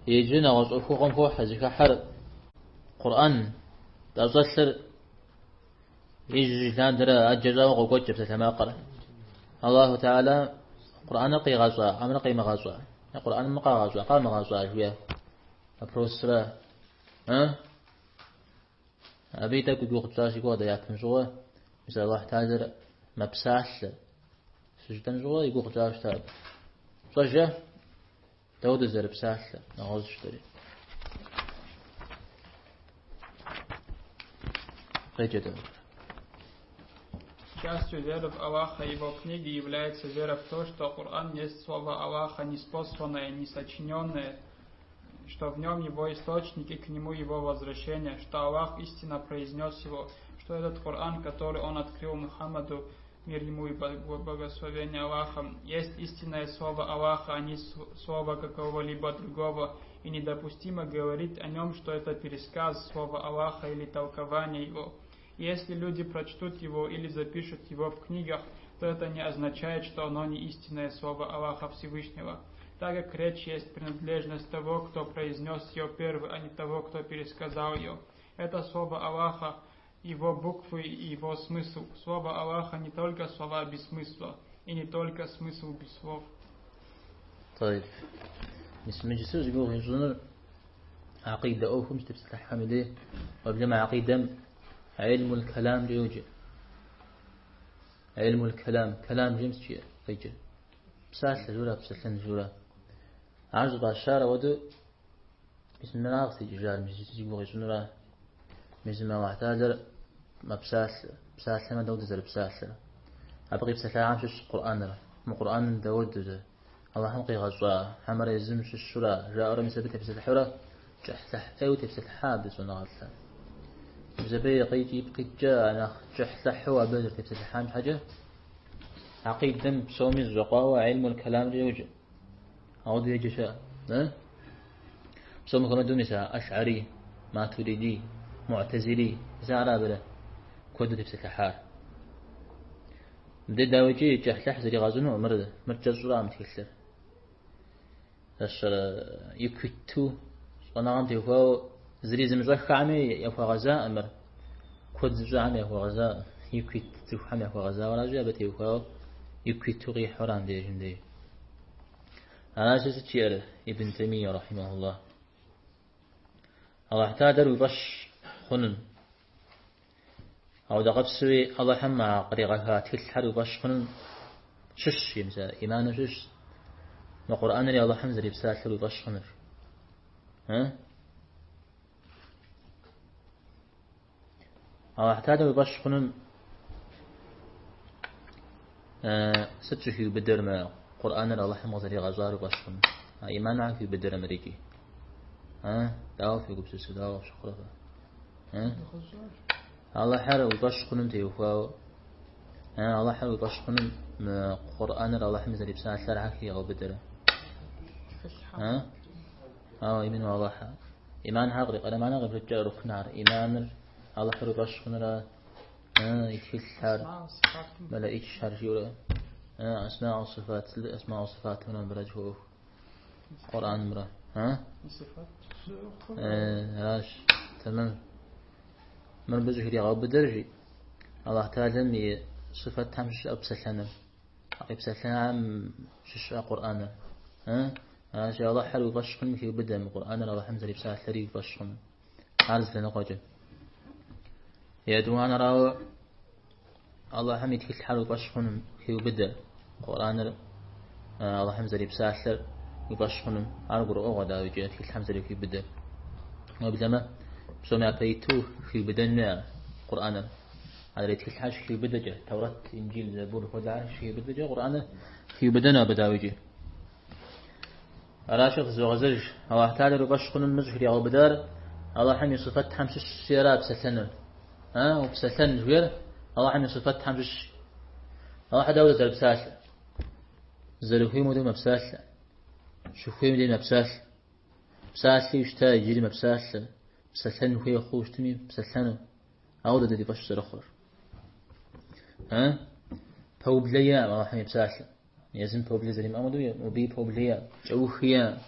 يجينا وصفوهم فو حزك حر قرآن تصلر يجي تندر أجزاء وقوت جبت ما قرأ الله تعالى قرآن قي غزوة أمر قي مغزوة القرآن مقا غزوة قال مغزوة شوية أبروسرا أبيتك يقول قصاشي قوة ياتن جوا مثل الله تعالى مبساش سجدن جوا يقول قصاش تاب صجة تود زر بساش نغوز شتري قيجة. Частью веры в Аллаха и Его книги является вера в то, что Коран есть слово Аллаха, не способное, не сочиненное, что в нем Его источник и к Нему Его возвращение, что Аллах истинно произнес его, что этот Коран, который Он открыл Мухаммаду, мир ему и благословение Аллаха, есть истинное слово Аллаха, а не слово какого-либо другого, и недопустимо говорить о нем, что это пересказ слова Аллаха или толкование его. Если люди прочтут его или запишут его в книгах, то это не означает, что оно не истинное слово Аллаха Всевышнего. Так как речь есть принадлежность того, кто произнес ее первый, а не того, кто пересказал ее. Это слово Аллаха, его буквы и его смысл. Слово Аллаха не только слова без смысла, и не только смысл без слов. طيب اسم جسوس يقول يزنر عقيدة أو خمس تفتح حمله وبجمع عقيدة علم الكلام جوجي علم الكلام كلام جمس شيء قيجي بساس جورا بسلن جورا عرض باشارة ودو بسم الله أغسي جار مجلس يقول يزنر مزما واحتاجر ما بساس لما دود زر بساس أبغي بساس عام شش قرآن ما قرآن دود الله حمقي غزوة حمر يزمش الشورى جاء رمي سبت تفسد حورة جحلح أو تفسد حابس ونغلثا زبي قيتي بقيت أنا جحلح هو بدر تفسد حام حاجة عقيد دم بسومي الزقاوة علم الكلام يوجد أعود يجي شاء بسومي كما دونيسا أشعري ماتريدي معتزلي زعرا بلا كود تفسد حار بدي داوجي جحلح زري غازنو مرد جزورا متكسر يكتو أنا عندي هو زري زمزح عمي يفوا غزاء أمر كود زمزح عمي يفوا غزاء يكتو عمي يفوا غزاء ولا جابتي هو يكتو غي حرام دي جندي أنا أساس تشير ابن تيمية رحمه الله الله احتاجر وبش خنن أو دقب سوي الله حما قريقها تلحر وبش خنن شش يمسا إيمان شش القرآن اللي الله حمزة بساحر وبش خنر أو احتاجر وبش خنن ستشي بدر ما قرآن اللي الله حمزة غزار وبش خنن إيمان عارف بدر أمريكي دعوة في قبس دعوة في شخرفة الله حر وبش خنن تيوفاو الله حر وبش خنن قرآن الله حمزة بساحر عكي أو بدر إيمان والله إيمان حقرق أنا ما نغير رجال ركنار إيمان الله حر وبش خنن يتفل حار بلا إيش حر جورا أسماء وصفات أسماء وصفات من برجه قرآن مرة هاش تمام من بزهري أو بدرجي الله تعالى صفات تمش أبسلنا أبسلنا شش قرآن هاش الله حلو بشخن في بدء من القرآن الله حمزة بساعة ثري بشخن عرض لنا قجل يدوان راو الله حميد في الحلو بشخن في بدء القرآن الله حمزة بساعة ثر يبشخن أرجو أوغدا وجاء في الحمزة في بدء وبزما بسمع بيتو في بدنا القرآن على في الحاج في بدجة توراة إنجيل زبور خدعة في بدجة قرآن في بدنا بداوجي راشق زوغزج أو احتاج ربشخن المزهري أو بدار الله حمي صفات حمش السيارة بسلسنة وبسلسنة جوير الله حمي صفات حمش الله حدا ولا بساس زلوهي مدوم بساس شوفي مدين بساس بساس يشتاي يجري بساس بسلسنة وهي خوش تمي بسلسنة أو ده دي باش سرخر فوبليا الله حمي بساس يزن فوبليا زليم أمدو وبي فوبليا جوخيا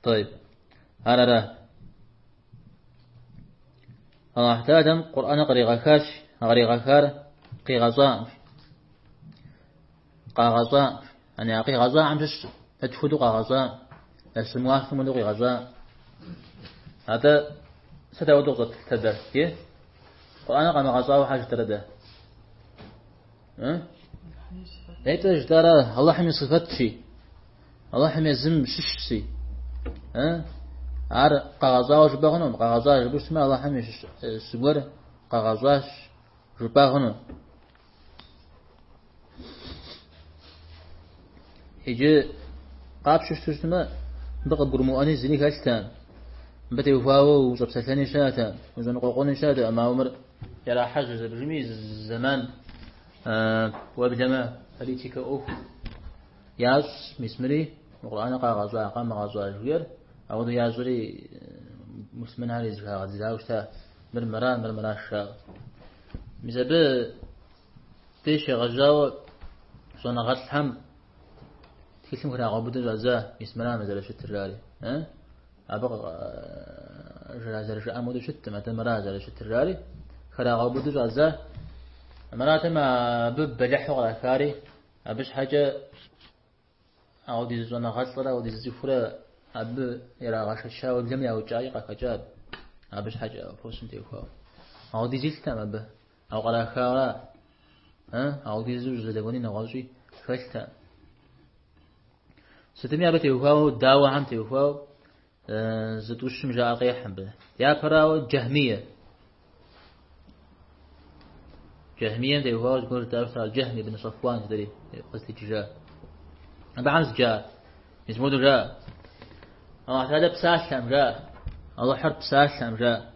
طيب هذا الله احتاجم قرآن قريغاكاش قريغاكار قيغزا قاغزا أنا قيغزا عم تش تدفدو قاغزا السموات ثم دوغي غزا هذا ستودو قد تدر كيه قرآن قام غزا وحاجة ترده ليت جدارة الله حمي صفات شي الله حمي زم شي عار قاغزا وجباغنو قاغزا جبوش ما الله حمي سبور قاغزاش جباغنو يجي قاب شتوشتما بقى برمواني زني كاشتان بتي وفاو وصبسلاني شاتا وزن قوقوني شاتا أما عمر يرى حاجة برمي زمان وبجماع فريتك أوف ياس مسمري القرآن قاغزا قام غزا جوير أو يازوري مسلمان هذه زغازا وشتا مرمرا الشاغ مزاب تيش غزاو صنع غسحم تكلم كنا عبود الغزا مسمرا مزال شت الرالي أبغى جرازر أمود شت ما تمرا زال شت الرالي كنا عبود الغزا مرات ما ببلح ولا كاري أبش حاجة أو دي زونا غسرة أو دي زفرة أب يرى غش الشاو الجميع أو جاي قاكجاب أبش حاجة فوسن تيوكوا أو دي زيل تام أب أو قلا خاورا أو دي زوج زدقوني نغازي خشتا ستمي أب تيوكوا داوا عم تيوكوا زدوش مجا قيحن به يا كراو جهمية تيوكوا تقول تعرف الجهمي بن صفوان تدري قصدي جاء بعمز جاء يسمونه جاء الله تعالى بساسم جاء الله حرب بساسم جاء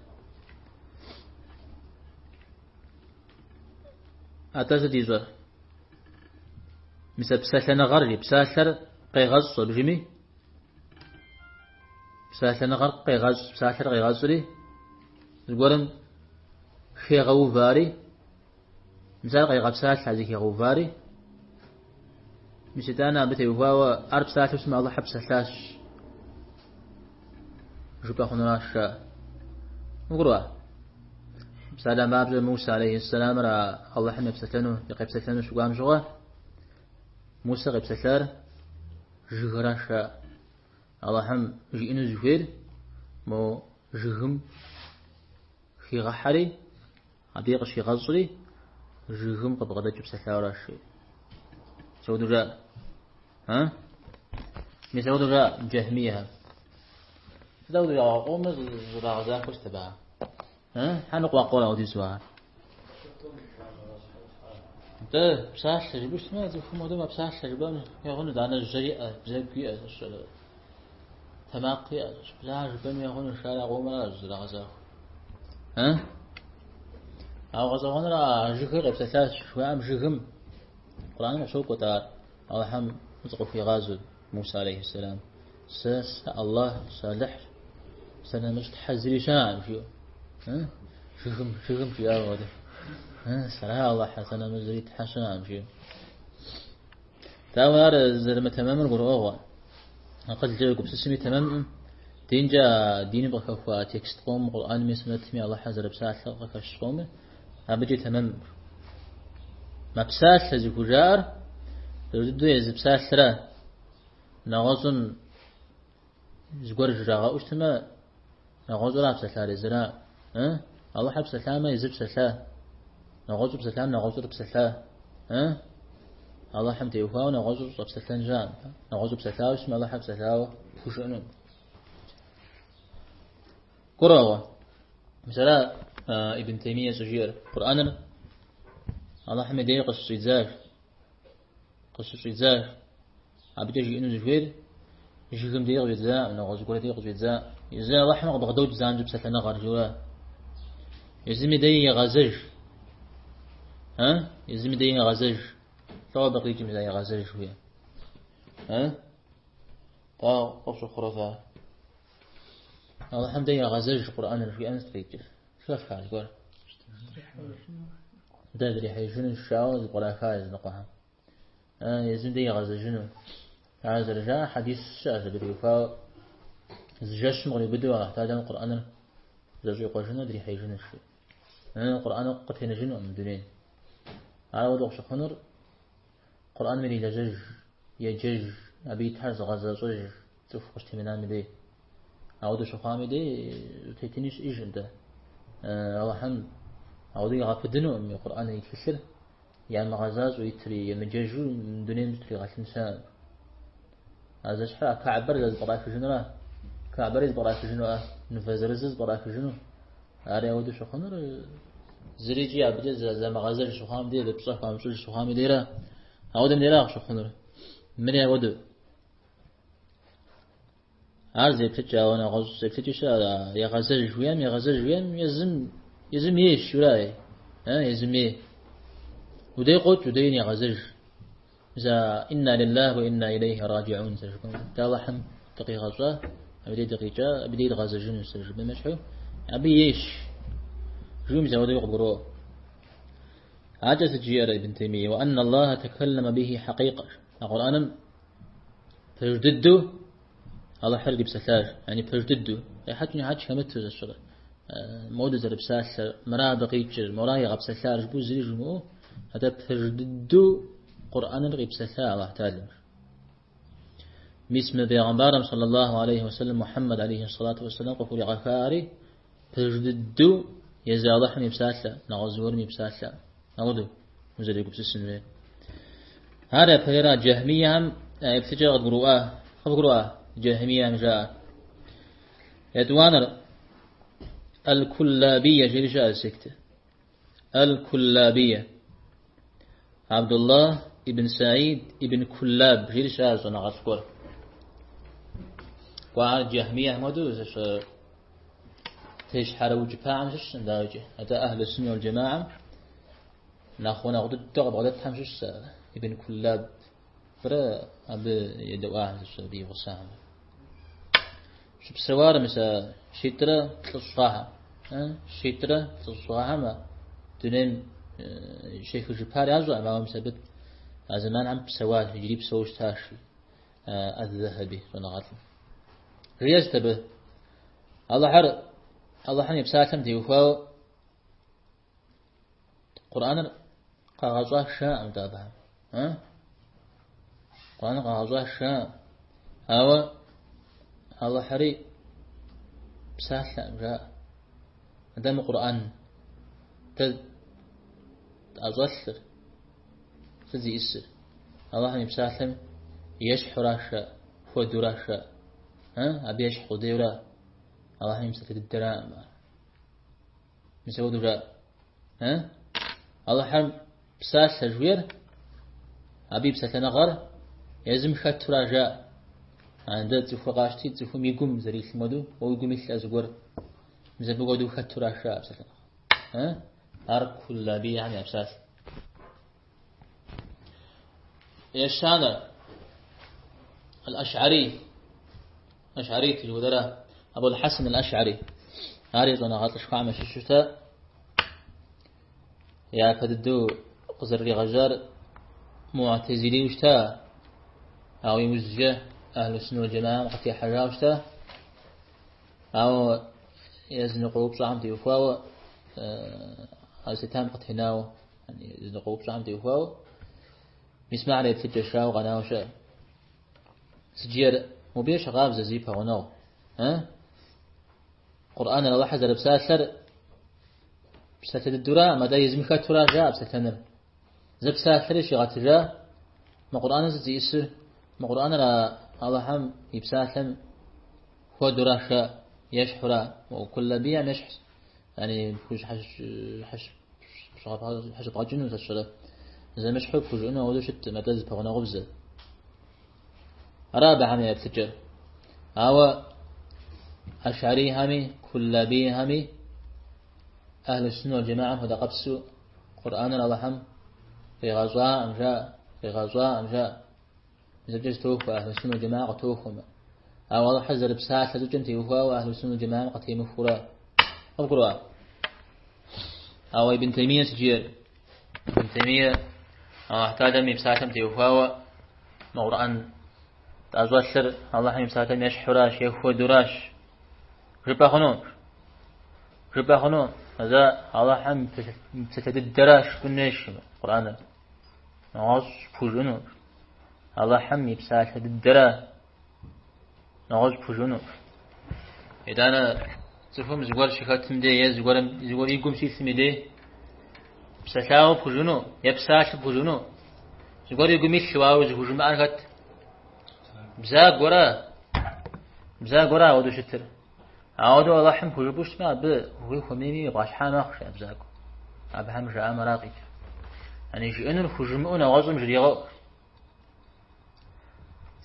أتزدي زر مثل بساسلنا غري بساسر قيغز بجمي بساسلنا غرق قيغز بساسر قيغز لي القرن خي غوفاري مثل قيغز بساس هذه غوفاري مشيتانا بتي وفاوا أرب ساعات اسمه الله حبس سلاش جبا خنراش وقروا سلام عبد موسى عليه السلام را الله حنا بسلانه يقيب سلانه شو قام جوا موسى قيب سلار جغراش الله حم جينو زفير مو جهم في غحري عبيق شي غزري جهم قبغدا جب سلاراش سودو جاء مسودو جاء جهميها سودو جاء قوم زراغزا كوش تبع حنقوا قولا ودي سوا ده بساس تجيبش ما تفهم هذا بساس تجيبان يهون دانا الجريئة بزكية تماقية بزاج بن يهون شارع قوم زراغزا أو غزا هون را جكر بساس شو عم جهم القرآن مشوق وتعالى الله حم نزقوا في غازو موسى عليه السلام الله صالح سنة مش تحزري شان فيه شغم في أول سلام الله حسنا مزري تحشان فيه تاوار زلمة تماما القرآن قد جاءكم سسمي تماما تنجا دين بخفوا تكست قوم قرآن مسمى الله حزر بساعة لغاكش قومه أبجي تماما ما بساس لزي كجار تردو يزي بساس را نغازن زغور جراغا اشتما نغازو راب سسلا رزنا الله حب سسلا يزي بسسلا نغازو بسسلا نغازو بسسلا الله حمد يوفاو نغازو بسسلا جان نغازو بسسلا وشما الله حب سسلا وشؤنون قرأوا مثلا ابن تيمية سجير قرآن الله حمد يقص صيدزار عبده يجي إنه زفير يجي كم دقيقة جزاء نغاز كل دقيقة جزاء يزاء الله حمد بغدو جزاء جب سلنا غرجوا يزمي دي غازج يزمي دي غازج طبعا بقي جم دي غازج شوية قصو خرافة الله حمد دي غازج القرآن في أمس تريجر شو أفعل قول تدري حيشون الشاوز ولا فايز نقها يزن دي غزة جنو هذا رجاء حديث شاذ بريفا زجاج مغري بدو احتاج القرآن زجاج قوشنا دري حيجنا الشيء أنا القرآن قتنا جنو من دونين على وضوء شخنر قرآن مري لجج يجج أبي تحرز غزة زج تفقش تمنان مدي أعود شخامي دي تيتنيش إيجن ده الله حمد أعود يغفدنو أمي القرآن يتفسر يعني مغازاز ويتري يمججو من دونين بتري غاش إنسان هذا شحرا كعبر لز براك جنو كعبر لز براك جنو نفزرز براك جنو هذا أعود شخنر زريجي عبد زي مغازل شخام دي لبصح كامشول شخام ديرا أعود من ديرا شخنر من يعود عارض يبتجا وانا غز يبتجا يا غزل جويم يا غزل جويم يزم يش ولاي يزم يه ودي قوت ودين يا غزل إذا إنا لله وإنا إليه راجعون سجكم تالحم تقي غزة أبدي دقيقة أبدي غزل جن سجل بمشحو أبي يش جوم زودي يقبروه عجز جير ابن تيمية وأن الله تكلم به حقيقة القرآن فجدده الله حرق بسلاش يعني فجدده حتى حاج كمت الشر مود زر بساس مرا دقيق مرا يغب سلاش بو زي جمو هذا فجدده قرآن رغب سلاش الله تعالى باسم بيغمبار صلى الله عليه وسلم محمد عليه الصلاة والسلام قفول غفاري فجدده يزال حمي بساسة نغزور مي بساسة نغدو مزريق بسسن هذا فيرا جهمية هم ابتجاء قروءة جهمية هم جاء يدوان الكلابية جيل جاء السكتة الكلابية عبد الله ابن سعيد ابن كلاب جيل جاء زنغسكور وعلى جهمية مدوز تيش حارو جفاعة مشش نداوجه هذا أهل السنة والجماعة ناخونا غدد تغب غدد حمشش ابن كلاب فرا أبي يدواعه السعودية والساهم شو بسوار مسا شترة تصفاها شترة تصفاها ما تنين شيخ الجباري عزو أمام مسبت زمان عم بسوار يجريب سوش تاشي الذهبي فنغاتل رياز تبه الله حني بساتم تيوفاو قرآن قاغزوه شاء متابعه قرآن قاغزوه شاء أو الله حري بساتم جاء دام قرآن أزوثر تزي إسر الله حني بساتم يشحر شاء فودر شاء أبي يشحر ديرا الله يمسك الدراهم مسوي دراهم الله حرم بساس جوير أبي بسات نغر يزم خط رجاء عند تفقاشتي تفهم يقوم زري المدو ويقوم يتلازقور مزبوق ودو خط رجاء بسات أرك كل بي يعني بساس يشان الأشعري تجودره أبو الحسن الأشعري عارض أنا غاطش قامش الشتاء يا كددو قزر لي غجار معتزلي وشتاء أو يمزجه أهل السنة والجماعة وقتي حجا وشتاء أو يزنقوا بصعم تيوفاو الستام قد هناو يعني يزنقوا بصعم تيوفاو يسمع لي بتجي شاو غناو شاء سجير مبيش غاب زيبها ونو قرآن الله حزر بساتر بساتر الدراء ما دا يزمك ترى جاء بساتنر زب ساتر شغات جاء ما قرآن زي إسر ما قرآن را الله هم يبساتم هو دراء شاء يشحر وكل بيع يشحر يعني كوش حش بعجنه تشرب زي مش حب كوجنا وده شت ما تزب هنا غبزة رابع هم يبتجر أو أشعري همي كلابي همي أهل السنة والجماعة هذا قبسوا قرآن الله هم في غزاء أم جاء إذا بجيز توفى أهل السنة والجماعة توفى أو الله حزر بساعة لزوجن توفى وأهل السنة والجماعة قد يمفورا أبقروا أو ابن تيمية سجير ابن تيمية أو احتاج من بساعة توفى وقرآن أزوال الله حمي مساكن يشحراش يخودراش ربا خنون هذا الله حم تتدراش بالنيش القرآن نعوز بوجنو الله حم يبساك تدرا نعوز بوجنو إذا أنا تفهم زوال شكات مدي زوال يقوم شيء سمدي بساكاو بوجنو يبساك بوجنو زوال يقوم يشواو زوج ما أنكت بزاق ورا ودو شتر عودوا الله حم بوجبوش ما هو خميني باش حنا خش أبزاقو أبهم جاء مراقي يعني جئنا الخجمون غزم جريغو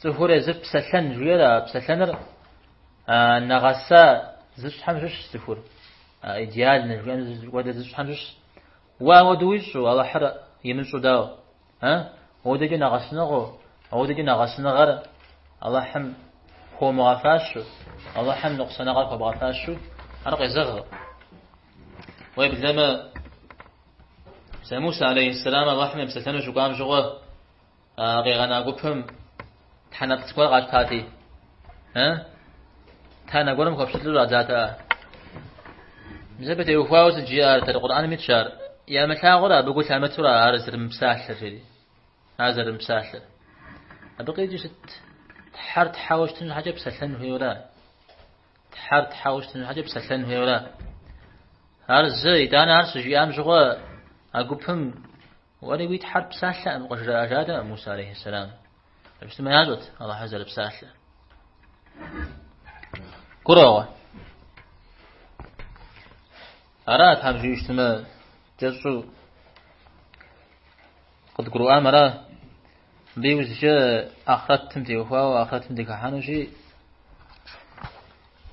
سهورة زب بسلن جويرا بسلن نغسا زش حمجش سفور إديال نجوان وده زش حمجش ودويش والله حر يمشوا داو وده جنا غسنغو وده جنا غسنغر الله حم هو مغفاش الله حم نقصنا غرق بغفاش أنا قيزغ ويبدلما موسى عليه السلام الله حم بسلن شو قام جوا غيرنا قبهم تحنا تسقط غاتاتي تانا قولهم خبشت له رجعتها مزبط يوفاوس الجيار ترى القرآن متشار يا متى غرا بقول يا متى هذا المساحة جدي هذا المساحة أبقي جيت تحاوش تنجح حاجة بسلن في ولا تحاوش تنجح حاجة بسلن في ولا هذا زي أنا عارس جيام جوا أقولهم ولا يويت حرب سهلة مقشرة أجادة موسى عليه السلام بس ما يجوت الله حزل بسهلة قروة أراد هم يجتمع جسوا قد قروة مرة بيوز جاء آخرت تمتي وفا وآخرت تمتي كحانو شيء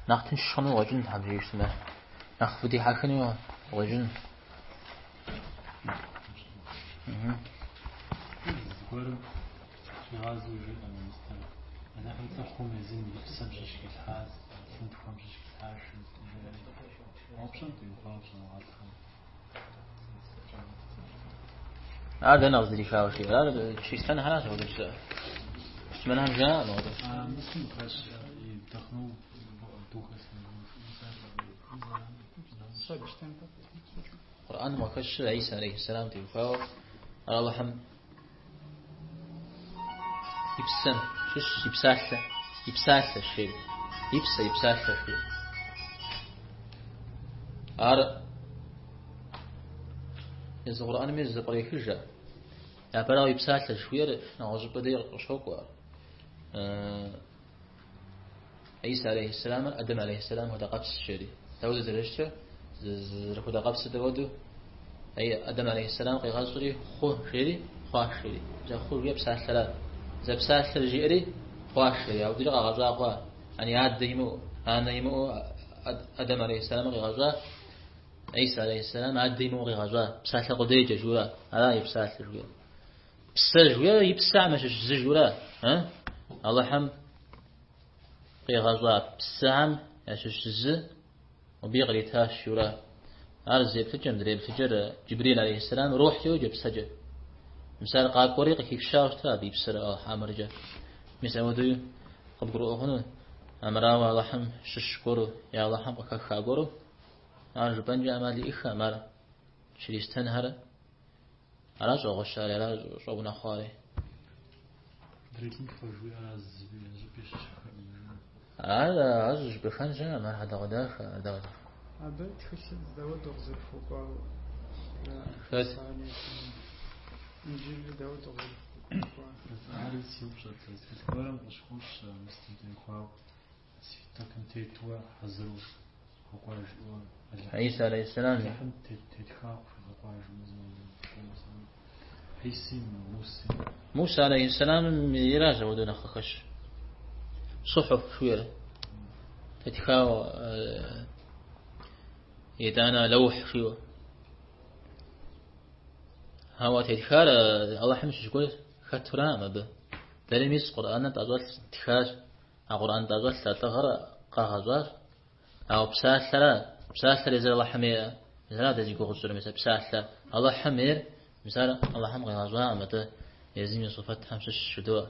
نختن شنو وجن هم يجتمع نخفدي حكني وجن أنا أنت خوم زين بسمجش كحاس أنت خومجش كحاس أوبشن تيوفاوشن وعطهم هذا نقصد لي شاو شيء هذا شيء استنى حناس هذا الشيء بس منها جاء هذا مسلم كاش يدخلوا دوخ القرآن ما كش عيسى عليه السلام تيوفاو الله حم يبسن شش يبساله الشيء يبساله الشيء إذا القرآن ميز بريك الجا يا بلا يبساله شوية نعوز بدير شوكوا عيسى عليه السلام آدم عليه السلام هذا قبس الشيء تود درجته هذا قبس تودو أي آدم عليه السلام قي غازري خو شيري خواش شيري جا خو يبساله زبسات الجيري خواش يا ودي غزا خوا يعني عاد أنا يمو آدم عليه السلام غزا عيسى عليه السلام عاد يمو غزا بسات قديجة جورا هذا يبسات جورا بس جورا يبسع مش جورا الله حم قي غزا بسعم يشش ز وبيغلي تاش جورا أرزق فجر جبريل عليه السلام روح يوجب سجد مثال قاب قريق كيف شاوشتا بيبسر حامرجة مثال ودو قد قرؤ هنا أمراوا لحم شش قرو يا لحم وكخا قرو أرجو بنجا أمالي إخا مرا شريستان هرا أراجو غشاري أراجو صوبنا خواري دريتين كفاجوي أراز زبيش هذا عزوج بخنجة ما هذا غداخ هذا غداخ هذا تخشى داود أغزر فوق فات إنجيل داود أغزر عارف يوجد تذكرهم مشكوش مستمتعين خاو سيتكن تيتوا حزرو خواج عيسى عليه السلام لحم تيتخاو في خواج مزمن عيسى موسى عليه السلام يراجع ودون خخش صحف شوية تتخاو يدانا لوح شوية هوا تتخار الله حمش شكوه خطرة ما به تلميذ قرآن تازول تخاش القرآن تازول تغر قاهزار أو بساسلة إذا الله حمير مثلا تجي قصور مثلا بساسلة الله حمير مثلا الله حمر غزوان متى يزين صفات حمش الشدوء